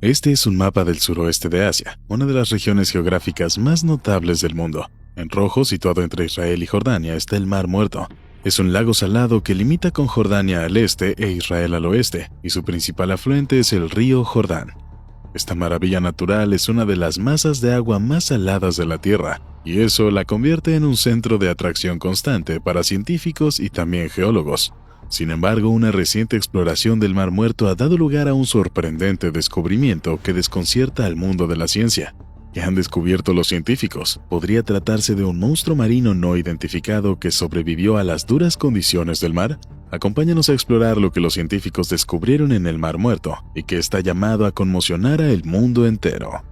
Este es un mapa del suroeste de Asia, una de las regiones geográficas más notables del mundo. En rojo, situado entre Israel y Jordania, está el Mar Muerto. Es un lago salado que limita con Jordania al este e Israel al oeste, y su principal afluente es el río Jordán. Esta maravilla natural es una de las masas de agua más saladas de la Tierra, y eso la convierte en un centro de atracción constante para científicos y también geólogos. Sin embargo, una reciente exploración del Mar Muerto ha dado lugar a un sorprendente descubrimiento que desconcierta al mundo de la ciencia. ¿Qué han descubierto los científicos? Podría tratarse de un monstruo marino no identificado que sobrevivió a las duras condiciones del mar. Acompáñanos a explorar lo que los científicos descubrieron en el Mar Muerto y que está llamado a conmocionar a el mundo entero.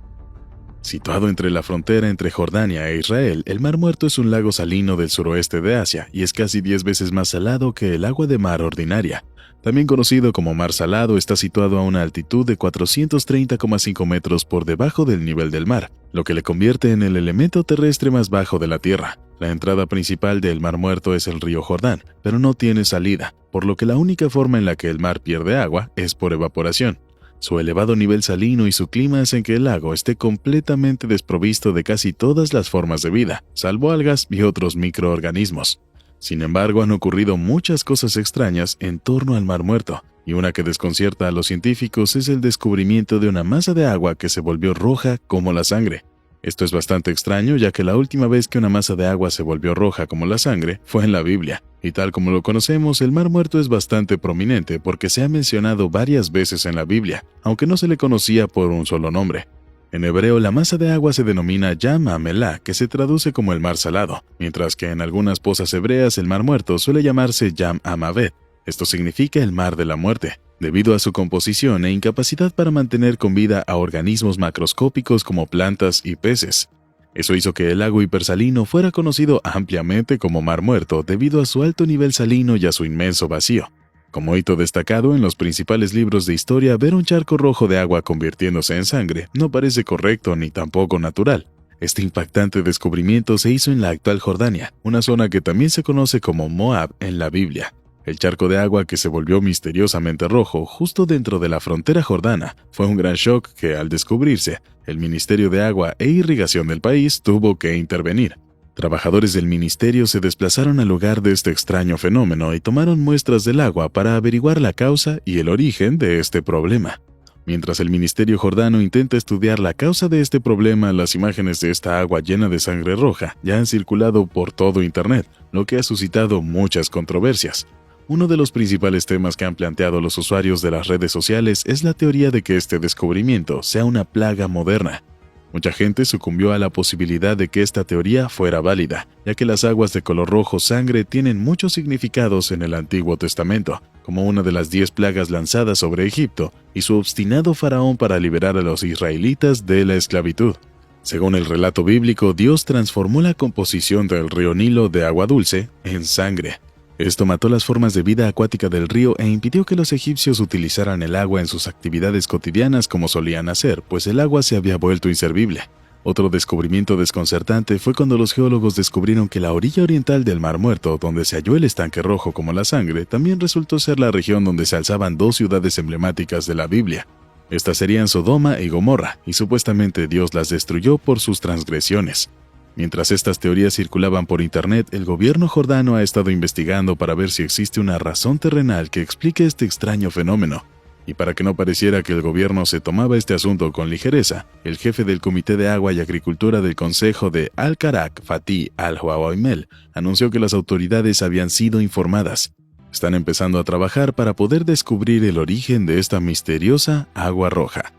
Situado entre la frontera entre Jordania e Israel, el Mar Muerto es un lago salino del suroeste de Asia y es casi 10 veces más salado que el agua de mar ordinaria. También conocido como Mar Salado, está situado a una altitud de 430,5 metros por debajo del nivel del mar, lo que le convierte en el elemento terrestre más bajo de la Tierra. La entrada principal del Mar Muerto es el río Jordán, pero no tiene salida, por lo que la única forma en la que el mar pierde agua es por evaporación. Su elevado nivel salino y su clima hacen que el lago esté completamente desprovisto de casi todas las formas de vida, salvo algas y otros microorganismos. Sin embargo, han ocurrido muchas cosas extrañas en torno al Mar Muerto, y una que desconcierta a los científicos es el descubrimiento de una masa de agua que se volvió roja como la sangre. Esto es bastante extraño, ya que la última vez que una masa de agua se volvió roja como la sangre fue en la Biblia, y tal como lo conocemos, el Mar Muerto es bastante prominente porque se ha mencionado varias veces en la Biblia, aunque no se le conocía por un solo nombre. En hebreo, la masa de agua se denomina Yam HaMelah, que se traduce como el Mar Salado, mientras que en algunas pozas hebreas el Mar Muerto suele llamarse Yam HaMavet. Esto significa el Mar de la Muerte, debido a su composición e incapacidad para mantener con vida a organismos macroscópicos como plantas y peces. Eso hizo que el lago hipersalino fuera conocido ampliamente como Mar Muerto debido a su alto nivel salino y a su inmenso vacío. Como hito destacado en los principales libros de historia, ver un charco rojo de agua convirtiéndose en sangre no parece correcto ni tampoco natural. Este impactante descubrimiento se hizo en la actual Jordania, una zona que también se conoce como Moab en la Biblia. El charco de agua que se volvió misteriosamente rojo justo dentro de la frontera jordana fue un gran shock que, al descubrirse, el Ministerio de Agua e Irrigación del país tuvo que intervenir. Trabajadores del ministerio se desplazaron al lugar de este extraño fenómeno y tomaron muestras del agua para averiguar la causa y el origen de este problema. Mientras el ministerio jordano intenta estudiar la causa de este problema, las imágenes de esta agua llena de sangre roja ya han circulado por todo Internet, lo que ha suscitado muchas controversias. Uno de los principales temas que han planteado los usuarios de las redes sociales es la teoría de que este descubrimiento sea una plaga moderna. Mucha gente sucumbió a la posibilidad de que esta teoría fuera válida, ya que las aguas de color rojo sangre tienen muchos significados en el Antiguo Testamento, como una de las 10 plagas lanzadas sobre Egipto y su obstinado faraón para liberar a los israelitas de la esclavitud. Según el relato bíblico, Dios transformó la composición del río Nilo de agua dulce en sangre. Esto mató las formas de vida acuática del río e impidió que los egipcios utilizaran el agua en sus actividades cotidianas como solían hacer, pues el agua se había vuelto inservible. Otro descubrimiento desconcertante fue cuando los geólogos descubrieron que la orilla oriental del Mar Muerto, donde se halló el estanque rojo como la sangre, también resultó ser la región donde se alzaban 2 ciudades emblemáticas de la Biblia. Estas serían Sodoma y Gomorra, y supuestamente Dios las destruyó por sus transgresiones. Mientras estas teorías circulaban por Internet, el gobierno jordano ha estado investigando para ver si existe una razón terrenal que explique este extraño fenómeno. Y para que no pareciera que el gobierno se tomaba este asunto con ligereza, el jefe del Comité de Agua y Agricultura del Consejo de Al-Karak, Fatih Al-Hawaimel, anunció que las autoridades habían sido informadas. Están empezando a trabajar para poder descubrir el origen de esta misteriosa agua roja.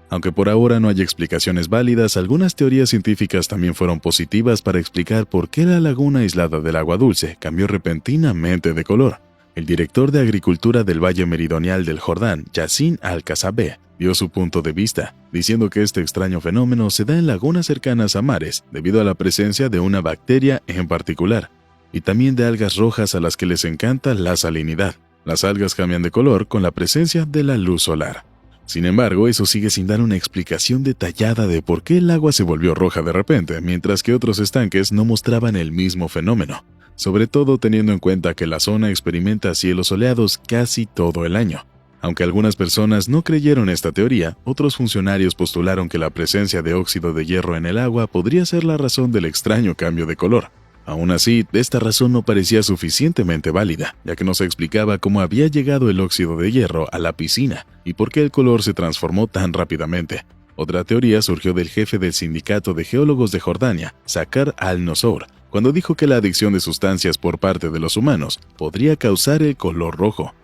Aunque por ahora no hay explicaciones válidas, algunas teorías científicas también fueron positivas para explicar por qué la laguna aislada del agua dulce cambió repentinamente de color. El director de Agricultura del Valle Meridional del Jordán, Yassin Al-Kasabeh, dio su punto de vista, diciendo que este extraño fenómeno se da en lagunas cercanas a mares debido a la presencia de una bacteria en particular, y también de algas rojas a las que les encanta la salinidad. Las algas cambian de color con la presencia de la luz solar. Sin embargo, eso sigue sin dar una explicación detallada de por qué el agua se volvió roja de repente, mientras que otros estanques no mostraban el mismo fenómeno, sobre todo teniendo en cuenta que la zona experimenta cielos soleados casi todo el año. Aunque algunas personas no creyeron esta teoría, otros funcionarios postularon que la presencia de óxido de hierro en el agua podría ser la razón del extraño cambio de color. Aún así, esta razón no parecía suficientemente válida, ya que no se explicaba cómo había llegado el óxido de hierro a la piscina y por qué el color se transformó tan rápidamente. Otra teoría surgió del jefe del Sindicato de Geólogos de Jordania, Sakar al-Nossour, cuando dijo que la adicción de sustancias por parte de los humanos podría causar el color rojo.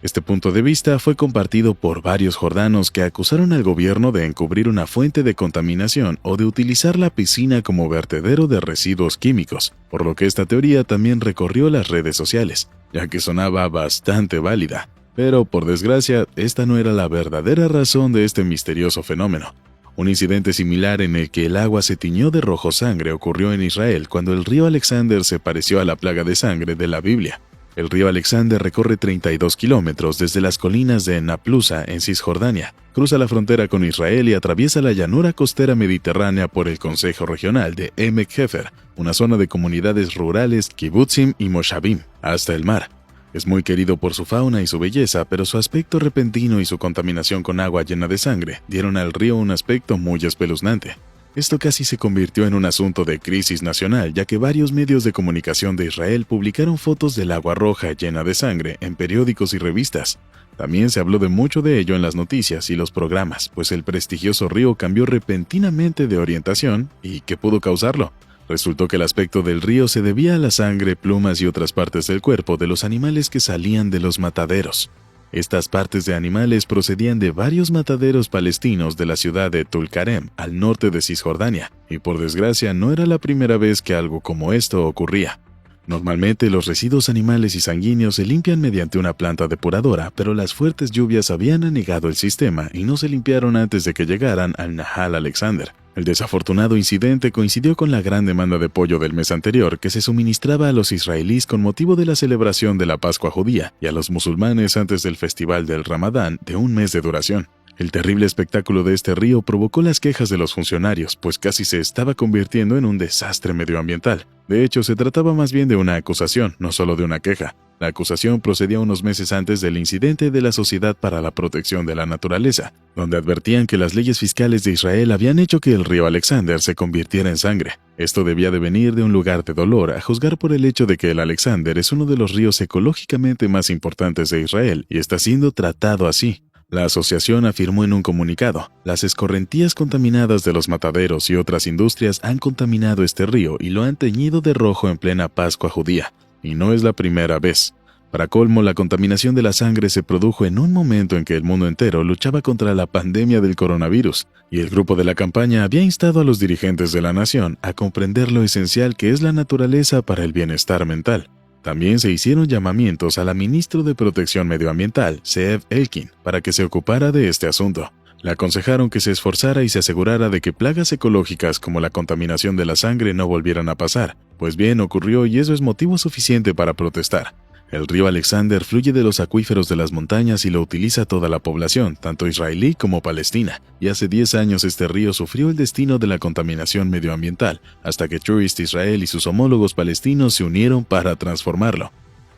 Este punto de vista fue compartido por varios jordanos que acusaron al gobierno de encubrir una fuente de contaminación o de utilizar la piscina como vertedero de residuos químicos, por lo que esta teoría también recorrió las redes sociales, ya que sonaba bastante válida. Pero, por desgracia, esta no era la verdadera razón de este misterioso fenómeno. Un incidente similar en el que el agua se tiñó de rojo sangre ocurrió en Israel cuando el río Alexander se pareció a la plaga de sangre de la Biblia. El río Alexander recorre 32 kilómetros desde las colinas de Naplusa en Cisjordania, cruza la frontera con Israel y atraviesa la llanura costera mediterránea por el Consejo Regional de Emek Hefer, una zona de comunidades rurales, kibutzim y moshavim, hasta el mar. Es muy querido por su fauna y su belleza, pero su aspecto repentino y su contaminación con agua llena de sangre dieron al río un aspecto muy espeluznante. Esto casi se convirtió en un asunto de crisis nacional, ya que varios medios de comunicación de Israel publicaron fotos del agua roja llena de sangre en periódicos y revistas. También se habló de mucho de ello en las noticias y los programas, pues el prestigioso río cambió repentinamente de orientación. ¿Y qué pudo causarlo? Resultó que el aspecto del río se debía a la sangre, plumas y otras partes del cuerpo de los animales que salían de los mataderos. Estas partes de animales procedían de varios mataderos palestinos de la ciudad de Tulkarem, al norte de Cisjordania, y por desgracia no era la primera vez que algo como esto ocurría. Normalmente los residuos animales y sanguíneos se limpian mediante una planta depuradora, pero las fuertes lluvias habían anegado el sistema y no se limpiaron antes de que llegaran al Nahal Alexander. El desafortunado incidente coincidió con la gran demanda de pollo del mes anterior que se suministraba a los israelíes con motivo de la celebración de la Pascua judía y a los musulmanes antes del festival del Ramadán de un mes de duración. El terrible espectáculo de este río provocó las quejas de los funcionarios, pues casi se estaba convirtiendo en un desastre medioambiental. De hecho, se trataba más bien de una acusación, no solo de una queja. La acusación procedía unos meses antes del incidente de la Sociedad para la Protección de la Naturaleza, donde advertían que las leyes fiscales de Israel habían hecho que el río Alexander se convirtiera en sangre. Esto debía de venir de un lugar de dolor, a juzgar por el hecho de que el Alexander es uno de los ríos ecológicamente más importantes de Israel y está siendo tratado así. La asociación afirmó en un comunicado: las escorrentías contaminadas de los mataderos y otras industrias han contaminado este río y lo han teñido de rojo en plena Pascua judía. Y no es la primera vez. Para colmo, la contaminación de la sangre se produjo en un momento en que el mundo entero luchaba contra la pandemia del coronavirus, y el grupo de la campaña había instado a los dirigentes de la nación a comprender lo esencial que es la naturaleza para el bienestar mental. También se hicieron llamamientos a la ministra de Protección Medioambiental, Zeev Elkin, para que se ocupara de este asunto. Le aconsejaron que se esforzara y se asegurara de que plagas ecológicas como la contaminación de la sangre no volvieran a pasar. Pues bien, ocurrió y eso es motivo suficiente para protestar. El río Alexander fluye de los acuíferos de las montañas y lo utiliza toda la población, tanto israelí como palestina. Y hace 10 años este río sufrió el destino de la contaminación medioambiental, hasta que Tourist Israel y sus homólogos palestinos se unieron para transformarlo.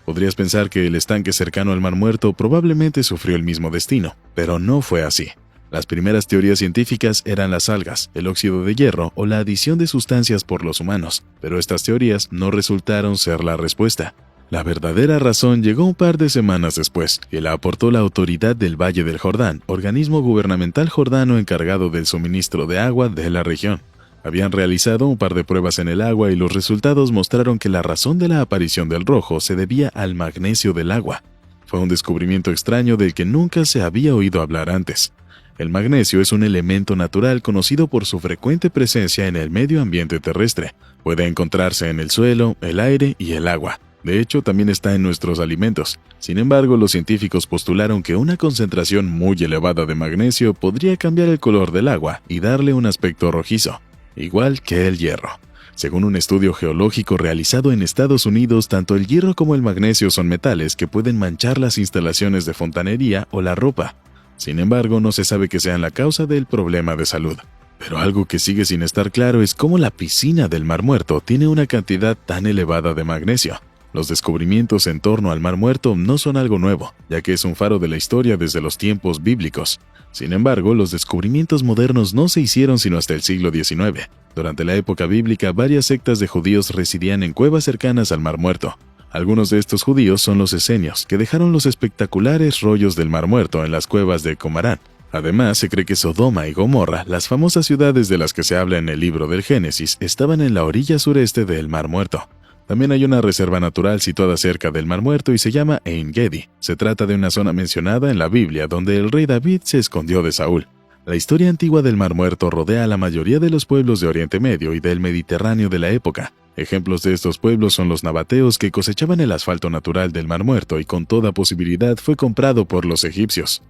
Podrías pensar que el estanque cercano al Mar Muerto probablemente sufrió el mismo destino, pero no fue así. Las primeras teorías científicas eran las algas, el óxido de hierro o la adición de sustancias por los humanos, pero estas teorías no resultaron ser la respuesta. La verdadera razón llegó un par de semanas después, y la aportó la Autoridad del Valle del Jordán, organismo gubernamental jordano encargado del suministro de agua de la región. Habían realizado un par de pruebas en el agua y los resultados mostraron que la razón de la aparición del rojo se debía al magnesio del agua. Fue un descubrimiento extraño del que nunca se había oído hablar antes. El magnesio es un elemento natural conocido por su frecuente presencia en el medio ambiente terrestre. Puede encontrarse en el suelo, el aire y el agua. De hecho, también está en nuestros alimentos. Sin embargo, los científicos postularon que una concentración muy elevada de magnesio podría cambiar el color del agua y darle un aspecto rojizo, igual que el hierro. Según un estudio geológico realizado en Estados Unidos, tanto el hierro como el magnesio son metales que pueden manchar las instalaciones de fontanería o la ropa. Sin embargo, no se sabe que sean la causa del problema de salud. Pero algo que sigue sin estar claro es cómo la piscina del Mar Muerto tiene una cantidad tan elevada de magnesio. Los descubrimientos en torno al Mar Muerto no son algo nuevo, ya que es un faro de la historia desde los tiempos bíblicos. Sin embargo, los descubrimientos modernos no se hicieron sino hasta el siglo XIX. Durante la época bíblica, varias sectas de judíos residían en cuevas cercanas al Mar Muerto. Algunos de estos judíos son los esenios, que dejaron los espectaculares rollos del Mar Muerto en las cuevas de Qumrán. Además, se cree que Sodoma y Gomorra, las famosas ciudades de las que se habla en el libro del Génesis, estaban en la orilla sureste del Mar Muerto. También hay una reserva natural situada cerca del Mar Muerto y se llama Ein Gedi. Se trata de una zona mencionada en la Biblia donde el rey David se escondió de Saúl. La historia antigua del Mar Muerto rodea a la mayoría de los pueblos de Oriente Medio y del Mediterráneo de la época. Ejemplos de estos pueblos son los nabateos que cosechaban el asfalto natural del Mar Muerto y con toda posibilidad fue comprado por los egipcios.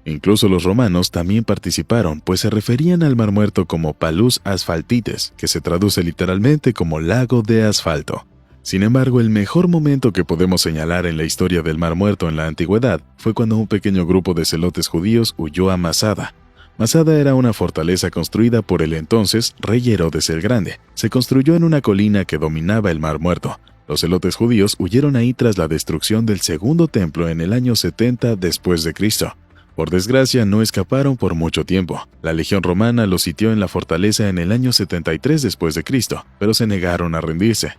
Incluso los romanos también participaron, pues se referían al Mar Muerto como Palus Asphaltites, que se traduce literalmente como lago de asfalto. Sin embargo, el mejor momento que podemos señalar en la historia del Mar Muerto en la antigüedad fue cuando un pequeño grupo de celotes judíos huyó a Masada. Masada era una fortaleza construida por el entonces rey Herodes el Grande. Se construyó en una colina que dominaba el Mar Muerto. Los celotes judíos huyeron ahí tras la destrucción del segundo templo en el año 70 después de Cristo. Por desgracia, no escaparon por mucho tiempo. La legión romana los sitió en la fortaleza en el año 73 después de Cristo, pero se negaron a rendirse.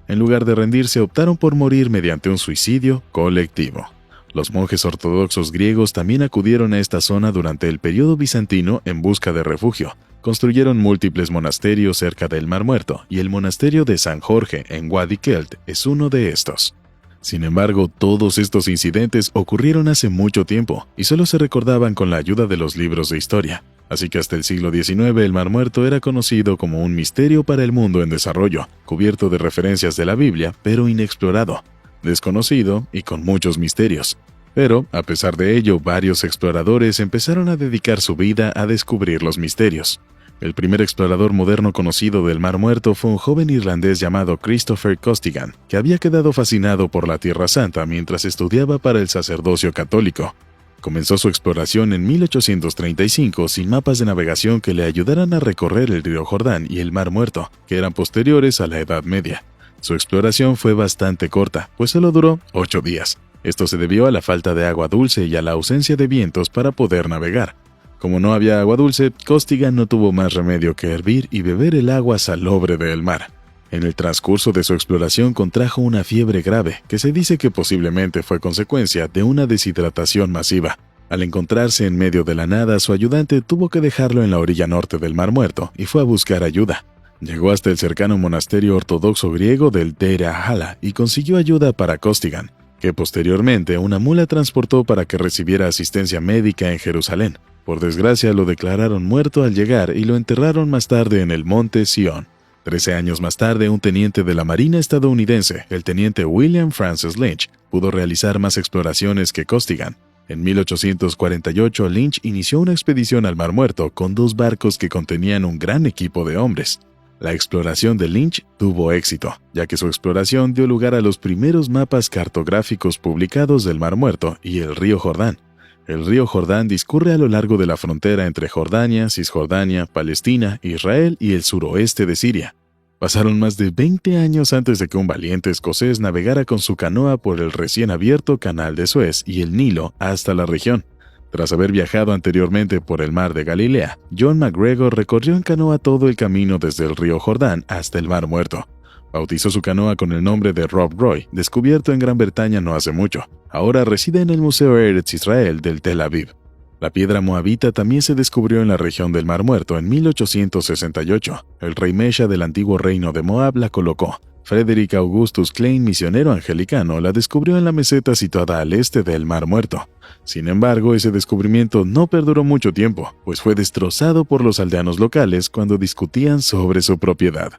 En lugar de rendirse, optaron por morir mediante un suicidio colectivo. Los monjes ortodoxos griegos también acudieron a esta zona durante el periodo bizantino en busca de refugio. Construyeron múltiples monasterios cerca del Mar Muerto, y el monasterio de San Jorge en Wadi Kelt es uno de estos. Sin embargo, todos estos incidentes ocurrieron hace mucho tiempo y solo se recordaban con la ayuda de los libros de historia. Así que hasta el siglo XIX el Mar Muerto era conocido como un misterio para el mundo en desarrollo, cubierto de referencias de la Biblia, pero inexplorado, desconocido y con muchos misterios. Pero, a pesar de ello, varios exploradores empezaron a dedicar su vida a descubrir los misterios. El primer explorador moderno conocido del Mar Muerto fue un joven irlandés llamado Christopher Costigan, que había quedado fascinado por la Tierra Santa mientras estudiaba para el sacerdocio católico. Comenzó su exploración en 1835 sin mapas de navegación que le ayudaran a recorrer el río Jordán y el Mar Muerto, que eran posteriores a la Edad Media. Su exploración fue bastante corta, pues solo duró 8 días. Esto se debió a la falta de agua dulce y a la ausencia de vientos para poder navegar. Como no había agua dulce, Costigan no tuvo más remedio que hervir y beber el agua salobre del mar. En el transcurso de su exploración contrajo una fiebre grave, que se dice que posiblemente fue consecuencia de una deshidratación masiva. Al encontrarse en medio de la nada, su ayudante tuvo que dejarlo en la orilla norte del Mar Muerto y fue a buscar ayuda. Llegó hasta el cercano monasterio ortodoxo griego del Deir al-Hala y consiguió ayuda para Costigan, que posteriormente una mula transportó para que recibiera asistencia médica en Jerusalén. Por desgracia, lo declararon muerto al llegar y lo enterraron más tarde en el monte Sion. 13 años más tarde, un teniente de la Marina estadounidense, el teniente William Francis Lynch, pudo realizar más exploraciones que Costigan. En 1848, Lynch inició una expedición al Mar Muerto con 2 barcos que contenían un gran equipo de hombres. La exploración de Lynch tuvo éxito, ya que su exploración dio lugar a los primeros mapas cartográficos publicados del Mar Muerto y el río Jordán. El río Jordán discurre a lo largo de la frontera entre Jordania, Cisjordania, Palestina, Israel y el suroeste de Siria. Pasaron más de 20 años antes de que un valiente escocés navegara con su canoa por el recién abierto Canal de Suez y el Nilo hasta la región. Tras haber viajado anteriormente por el mar de Galilea, John MacGregor recorrió en canoa todo el camino desde el río Jordán hasta el Mar Muerto. Bautizó su canoa con el nombre de Rob Roy, descubierto en Gran Bretaña no hace mucho. Ahora reside en el Museo Eretz Israel del Tel Aviv. La piedra moabita también se descubrió en la región del Mar Muerto en 1868. El rey Mesha del antiguo reino de Moab la colocó. Frederick Augustus Klein, misionero anglicano, la descubrió en la meseta situada al este del Mar Muerto. Sin embargo, ese descubrimiento no perduró mucho tiempo, pues fue destrozado por los aldeanos locales cuando discutían sobre su propiedad.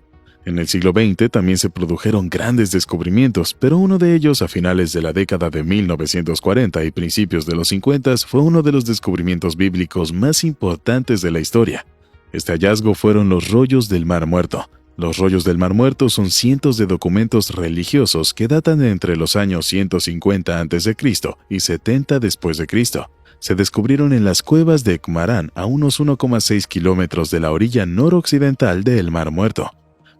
En el siglo XX también se produjeron grandes descubrimientos, pero uno de ellos a finales de la década de 1940 y principios de los 50 fue uno de los descubrimientos bíblicos más importantes de la historia. Este hallazgo fueron los rollos del Mar Muerto. Los rollos del Mar Muerto son cientos de documentos religiosos que datan de entre los años 150 a.C. y 70 después de Cristo. Se descubrieron en las cuevas de Qumrán, a unos 1,6 kilómetros de la orilla noroccidental del Mar Muerto.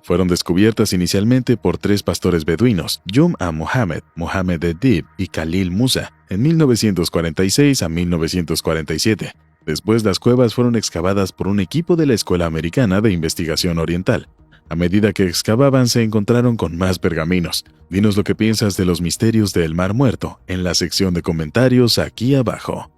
Fueron descubiertas inicialmente por 3 pastores beduinos, Jum'a Mohammed, Mohammed Edib y Khalil Musa, en 1946 a 1947. Después las cuevas fueron excavadas por un equipo de la Escuela Americana de Investigación Oriental. A medida que excavaban se encontraron con más pergaminos. Dinos lo que piensas de los misterios del Mar Muerto en la sección de comentarios aquí abajo.